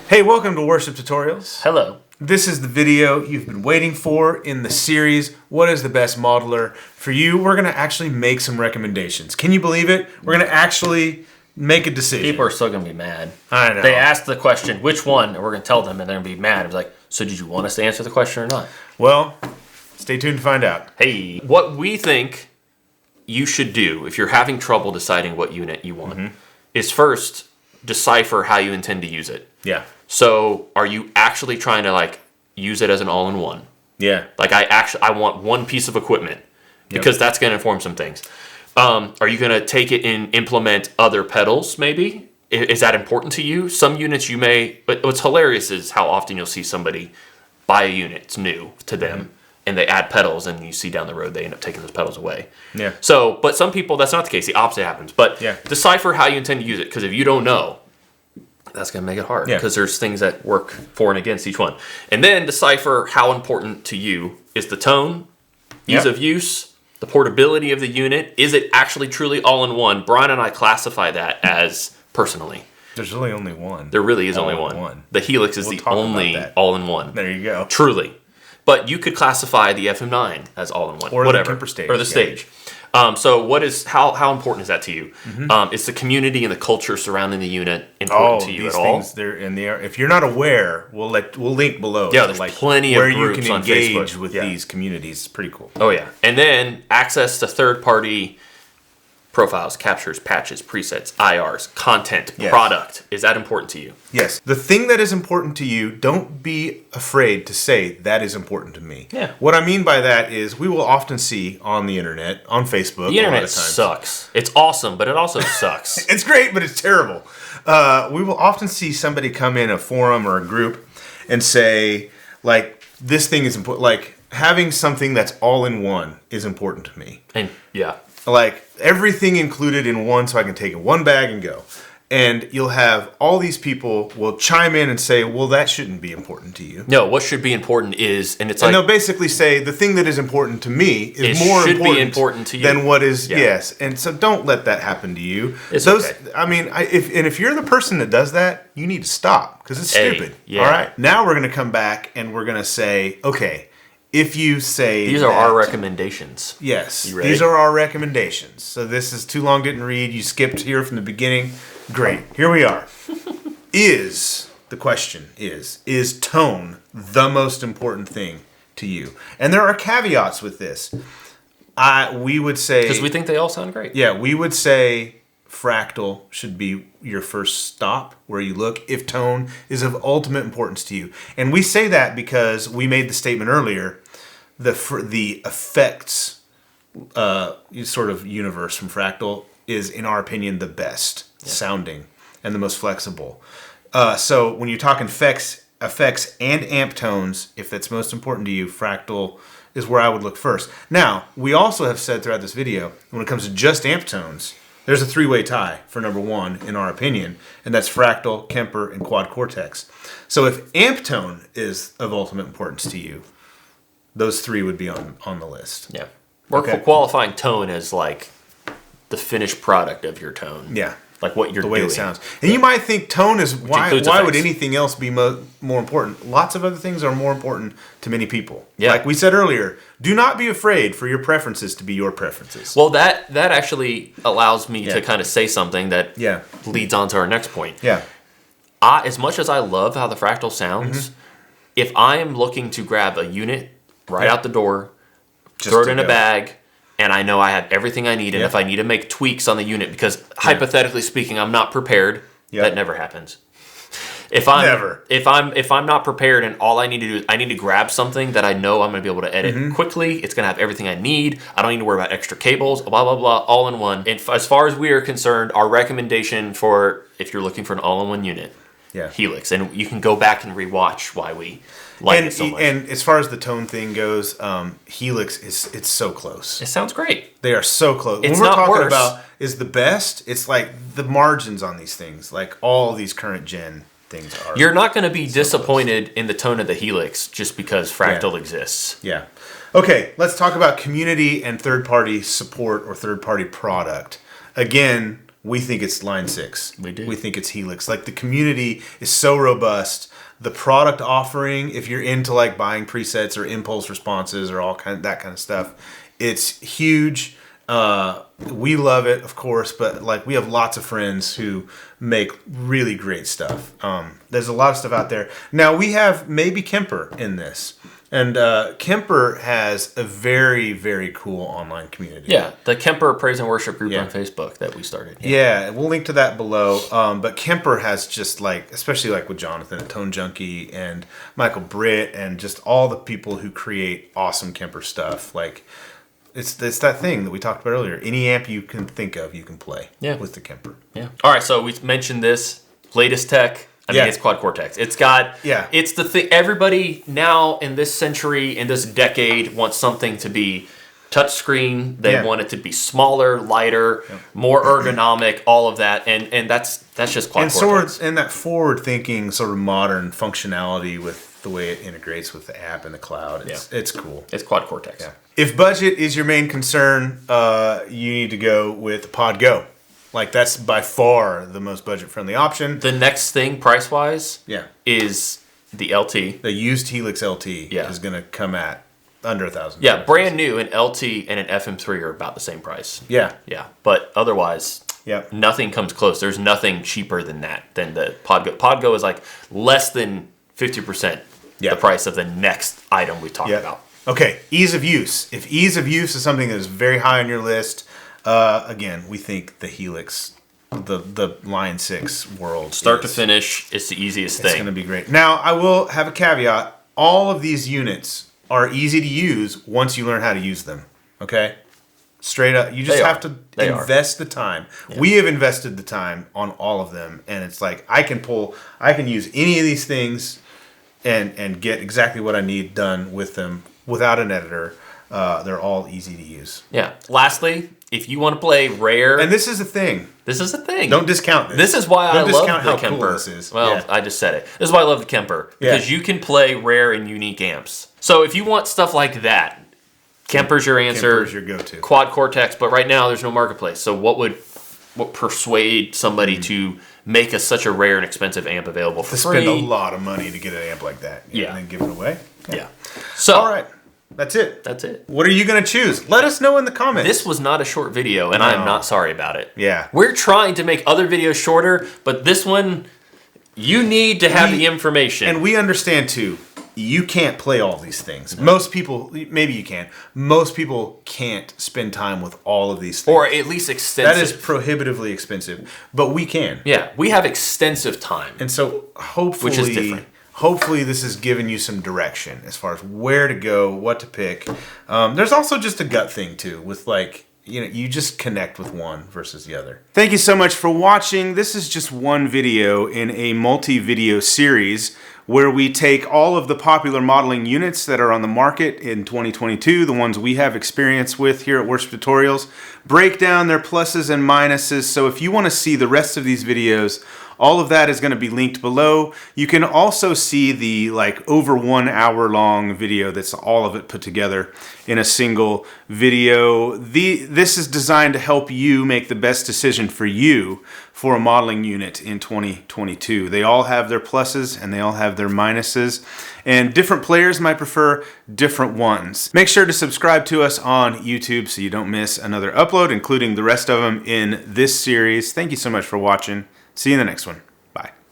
Hey, welcome to Worship Tutorials. Hello. This is the video you've been waiting for in the series, What is the Best Modeler? For you, we're going to actually make some recommendations. Can you believe it? We're going to actually make a decision. People are still going to be mad. I know. They asked the question, which one? And we're going to tell them, and they're going to be mad. It's like, so did you want us to answer the question or not? Well, stay tuned to find out. Hey, what we think you should do if you're having trouble deciding what unit you want is first decipher how you intend to use it. Yeah. So are you actually trying to use it as an all-in-one? Yeah. I want one piece of equipment because that's going to inform some things. Are you going to take it and implement other pedals maybe? Is that important to you? Some units you may, but what's hilarious is how often you'll see somebody buy a unit, it's new to them, and they add pedals, and you see down the road they end up taking those pedals away. Yeah. So, but some people, that's not the case. The opposite happens. But decipher how you intend to use it, because if you don't know, that's going to make it hard because there's things that work for and against each one. And then decipher how important to you is the tone, ease of use, the portability of the unit. Is it actually truly all-in-one? Brian and I classify that as personally. There's really only one. There really is only one. The Helix is the only all-in-one. There you go. Truly. But you could classify the FM9 as all-in-one. Or whatever. the Kemper Stage. Or the Stage. So how important is that to you? Is the community and the culture surrounding the unit important to you these at all? things, if you're not aware, we'll link below. Yeah, there's plenty of where groups you can on engage Facebook. with these communities. It's pretty cool. Oh yeah, and then access to third-party profiles, captures, patches, presets, IRs, content, product. Is that important to you? Yes. The thing that is important to you, don't be afraid to say that is important to me. Yeah. What I mean by that is we will often see on the internet, on Facebook, the internet sucks. It's awesome, but it also sucks. It's great, but it's terrible. We will often see somebody come in a forum or a group and say, this thing is important. Having something that's all in one is important to me. And Everything included in one, so I can take it one bag and go. And you'll have all these people will chime in and say, well, that shouldn't be important to you. No, what should be important is, and they'll basically say the thing that is important to me is more important to you than what is yes. And so don't let that happen to you. Okay. I mean, if you're the person that does that, you need to stop because it's stupid. Yeah. All right. Now we're going to come back and we're going to say, okay. If you say these are our recommendations. Yes, you ready? These are our recommendations. So this is too long, didn't read. You skipped here from the beginning. Great. Here we are. The question is tone the most important thing to you? And there are caveats with this. We would say... Because we think they all sound great. Yeah, we would say fractal should be your first stop where you look if tone is of ultimate importance to you. And we say that because we made the statement earlier, the effects sort of universe from fractal is, in our opinion, the best sounding and the most flexible. So when you're talking effects and amp tones, if that's most important to you, fractal is where I would look first. Now, we also have said throughout this video, when it comes to just amp tones, there's a three-way tie for number one, in our opinion, and that's fractal, Kemper, and quad cortex. So if amp tone is of ultimate importance to you, those three would be on the list. Yeah. We're qualifying tone as the finished product of your tone. Yeah. What you're doing. The way it sounds. And you might think tone is, why would anything else be more important? Lots of other things are more important to many people. Yeah. Like we said earlier, do not be afraid for your preferences to be your preferences. Well, that actually allows me to kind of say something that leads on to our next point. Yeah. As much as I love how the fractal sounds, if I am looking to grab a unit right out the door, throw it in a bag, and I know I have everything I need, and if I need to make tweaks on the unit, because hypothetically speaking, I'm not prepared. That never happens. If I'm not prepared, and all I need to do is I need to grab something that I know I'm going to be able to edit quickly. It's going to have everything I need. I don't need to worry about extra cables. Blah blah blah, all in one. And as far as we are concerned, our recommendation for if you're looking for an all-in-one unit, Helix, and you can go back and rewatch why we like it so much. And as far as the tone thing goes, Helix it's so close. It sounds great. They are so close. It's when we're not talking worse. about is the best, it's like the margins on these things, like all these current gen things are. You're not going to be disappointed in the tone of the Helix just because fractal exists. Yeah. Okay, let's talk about community and third-party support or third-party product. Again, We think it's Line 6. We do. We think it's Helix. Like, the community is so robust. The product offering, if you're into like buying presets or impulse responses or that kind of stuff, it's huge. We love it, of course, but like we have lots of friends who make really great stuff. There's a lot of stuff out there. Now we have maybe Kemper in this. And Kemper has a very, very cool online community. Yeah, the Kemper Praise and Worship group Yeah. on Facebook that we started. Yeah, we'll link to that below. But Kemper has just like, especially like with Jonathan at Tone Junkie and Michael Britt and just all the people who create awesome Kemper stuff. Like, it's that thing that we talked about earlier. Any amp you can think of, you can play with the Kemper. Yeah. All right, so we mentioned this latest tech. I mean, it's Quad Cortex. It's got, it's the thing. Everybody now in this century, in this decade, wants something to be touchscreen. They want it to be smaller, lighter, more ergonomic, all of that. And that's just Quad Cortex. And that forward-thinking sort of modern functionality with the way it integrates with the app and the cloud. It's cool. It's Quad Cortex. Yeah. If budget is your main concern, you need to go with Pod Go. Like, that's by far the most budget-friendly option. The next thing, price-wise, is the LT. The used Helix LT is going to come at under $1,000. Yeah, brand new, an LT and an FM3 are about the same price. Yeah. Yeah, but otherwise, nothing comes close. There's nothing cheaper than that, than the Podgo. Podgo is like less than 50% the price of the next item we talked about. Okay, ease of use. If ease of use is something that is very high on your list, again, we think the Helix, the Line 6 world, start to finish, it's the easiest thing. It's going to be great. Now, I will have a caveat. All of these units are easy to use once you learn how to use them. Okay? Straight up. You just have to invest the time. Yeah. We have invested the time on all of them, and it's like I can use any of these things and get exactly what I need done with them without an editor. They're all easy to use. Yeah. Lastly, if you want to play rare, and this is a thing. This is a thing. Don't discount this. This is why I love the Kemper. Cool this is. Well, I just said it. This is why I love the Kemper, because you can play rare and unique amps. So if you want stuff like that, Kemper's your answer. Kemper's your go-to. Quad Cortex, but right now there's no marketplace. So what persuade somebody to make such a rare and expensive amp available for free? Spend a lot of money to get an amp like that. And then give it away. Yeah. So all right. That's it. That's it. What are you going to choose? Let us know in the comments. This was not a short video, and I am not sorry about it. Yeah. We're trying to make other videos shorter, but this one, you need to have the information. And we understand, too, you can't play all these things. No. Most people, maybe you can. Most people can't spend time with all of these things. Or at least extensive. That is prohibitively expensive. But we can. Yeah, we have extensive time. And so hopefully... Which is different. Hopefully this has given you some direction as far as where to go, what to pick. There's also just a gut thing too, with like, you just connect with one versus the other. Thank you so much for watching. This is just one video in a multi-video series where we take all of the popular modeling units that are on the market in 2022, the ones we have experience with here at Worship Tutorials, break down their pluses and minuses. So if you want to see the rest of these videos, all of that is going to be linked below. You can also see the over 1 hour long video that's all of it put together in a single video. This is designed to help you make the best decision for you for a modeling unit in 2022. They all have their pluses and they all have their minuses, and different players might prefer different ones. Make sure to subscribe to us on YouTube so you don't miss another upload, including the rest of them in this series. Thank you so much for watching. See you in the next one.